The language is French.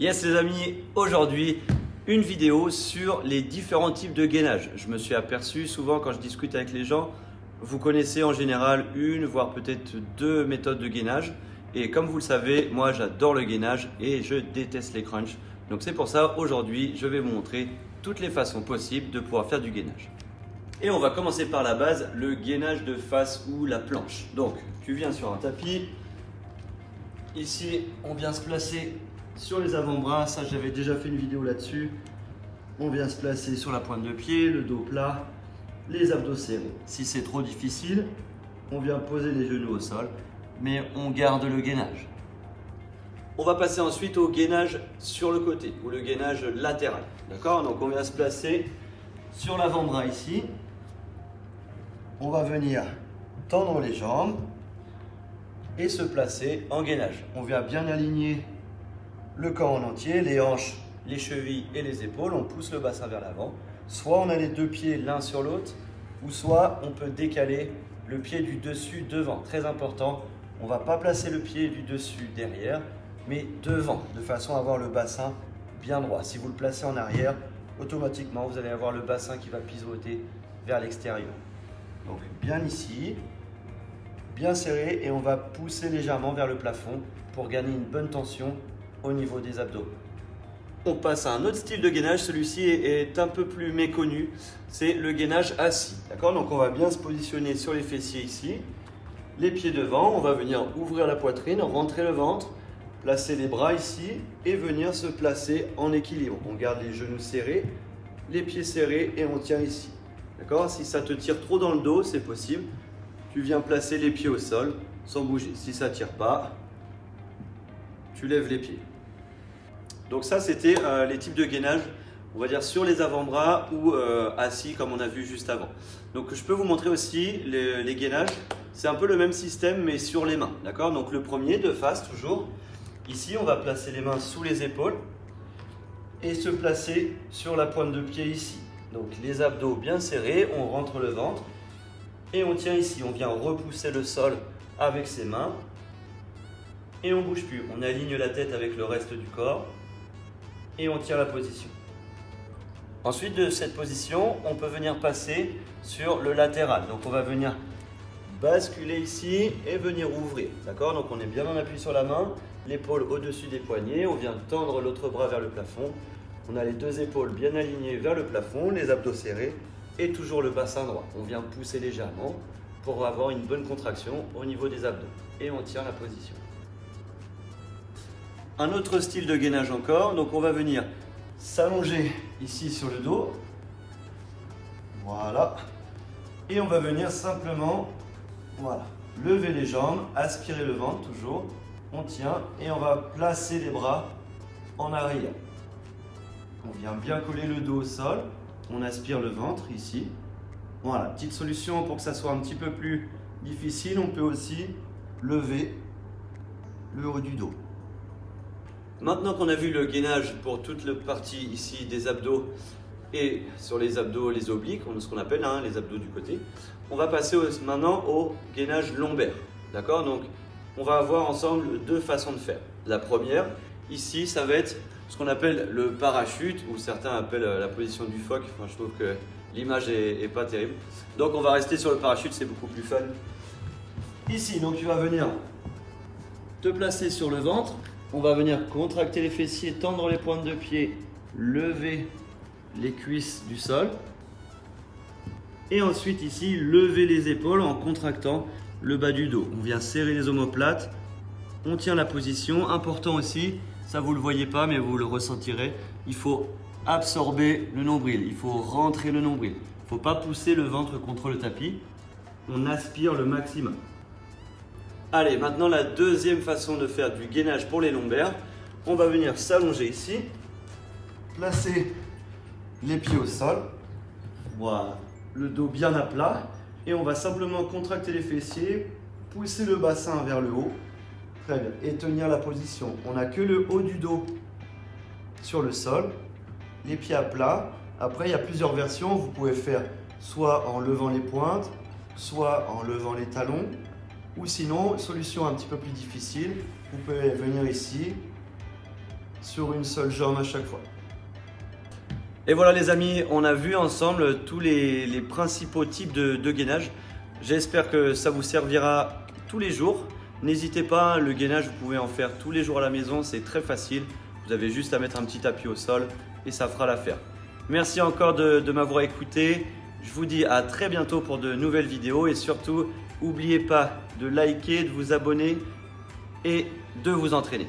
Yes les amis, aujourd'hui une vidéo sur les différents types de gainage. Je me suis aperçu souvent quand je discute avec les gens, vous connaissez en général une voire peut-être deux méthodes de gainage. Et comme vous le savez, moi j'adore le gainage et je déteste les crunchs. Donc c'est pour ça aujourd'hui je vais vous montrer toutes les façons possibles de pouvoir faire du gainage. Et on va commencer par la base, le gainage de face ou la planche. Donc tu viens sur un tapis. Ici on vient se placer sur les avant-bras, ça j'avais déjà fait une vidéo là-dessus. On vient se placer sur la pointe de pied, le dos plat, les abdos serrés. Si c'est trop difficile, on vient poser les genoux au sol, mais on garde le gainage. On va passer ensuite au gainage sur le côté, ou le gainage latéral. D'accord? Donc on vient se placer sur l'avant-bras ici. On va venir tendre les jambes et se placer en gainage. On vient bien aligner le corps en entier, les hanches, les chevilles et les épaules. On pousse le bassin vers l'avant. Soit on a les deux pieds l'un sur l'autre, ou soit on peut décaler le pied du dessus devant. Très important, on ne va pas placer le pied du dessus derrière, mais devant, de façon à avoir le bassin bien droit. Si vous le placez en arrière, automatiquement vous allez avoir le bassin qui va pivoter vers l'extérieur. Donc bien ici, bien serré, et on va pousser légèrement vers le plafond pour gagner une bonne tension au niveau des abdos. On passe à un autre style de gainage, celui-ci est un peu plus méconnu, c'est le gainage assis. D'accord? Donc on va bien se positionner sur les fessiers ici, les pieds devant, on va venir ouvrir la poitrine, rentrer le ventre, placer les bras ici et venir se placer en équilibre. On garde les genoux serrés, les pieds serrés et on tient ici. D'accord? Si ça te tire trop dans le dos, c'est possible. Tu viens placer les pieds au sol sans bouger. Si ça ne tire pas, tu lèves les pieds. Donc ça, c'était les types de gainage, on va dire sur les avant-bras ou assis comme on a vu juste avant. Donc je peux vous montrer aussi les gainages. C'est un peu le même système mais sur les mains. D'accord? Donc le premier de face toujours. Ici, on va placer les mains sous les épaules et se placer sur la pointe de pied ici. Donc les abdos bien serrés, on rentre le ventre et on tient ici. On vient repousser le sol avec ses mains et on ne bouge plus. On aligne la tête avec le reste du corps et on tient la position. Ensuite de cette position, on peut venir passer sur le latéral. Donc on va venir basculer ici et venir ouvrir. D'accord? Donc on est bien en appui sur la main, l'épaule au-dessus des poignets, on vient tendre l'autre bras vers le plafond. On a les deux épaules bien alignées vers le plafond, les abdos serrés et toujours le bassin droit. On vient pousser légèrement pour avoir une bonne contraction au niveau des abdos et on tient la position. Un autre style de gainage encore, donc on va venir s'allonger ici sur le dos. Voilà. Et on va venir simplement, voilà, lever les jambes, aspirer le ventre toujours. On tient et on va placer les bras en arrière. On vient bien coller le dos au sol. On aspire le ventre ici. Voilà, petite solution pour que ça soit un petit peu plus difficile. On peut aussi lever le haut du dos. Maintenant qu'on a vu le gainage pour toute la partie ici des abdos et sur les abdos, les obliques, ce qu'on appelle les abdos du côté, on va passer maintenant au gainage lombaire. D'accord? Donc on va avoir ensemble deux façons de faire. La première, ici, ça va être ce qu'on appelle le parachute, ou certains appellent la position du phoque. Enfin, je trouve que l'image est pas terrible. Donc on va rester sur le parachute, c'est beaucoup plus fun. Ici, donc tu vas venir te placer sur le ventre. On va venir contracter les fessiers, tendre les pointes de pied, lever les cuisses du sol. Et ensuite ici, lever les épaules en contractant le bas du dos. On vient serrer les omoplates, on tient la position. Important aussi, ça vous ne le voyez pas mais vous le ressentirez, il faut absorber le nombril, il faut rentrer le nombril. Il ne faut pas pousser le ventre contre le tapis, on aspire le maximum. Allez, maintenant la deuxième façon de faire du gainage pour les lombaires. On va venir s'allonger ici, placer les pieds au sol, voilà, le dos bien à plat, et on va simplement contracter les fessiers, pousser le bassin vers le haut, très bien, et tenir la position. On n'a que le haut du dos sur le sol, les pieds à plat. Après, il y a plusieurs versions, vous pouvez faire soit en levant les pointes, soit en levant les talons. Ou sinon, solution un petit peu plus difficile, vous pouvez venir ici sur une seule jambe à chaque fois. Et voilà les amis, on a vu ensemble tous les principaux types de gainage. J'espère que ça vous servira tous les jours. N'hésitez pas, le gainage vous pouvez en faire tous les jours à la maison, c'est très facile. Vous avez juste à mettre un petit appui au sol et ça fera l'affaire. Merci encore de m'avoir écouté. Je vous dis à très bientôt pour de nouvelles vidéos et surtout, n'oubliez pas de liker, de vous abonner et de vous entraîner.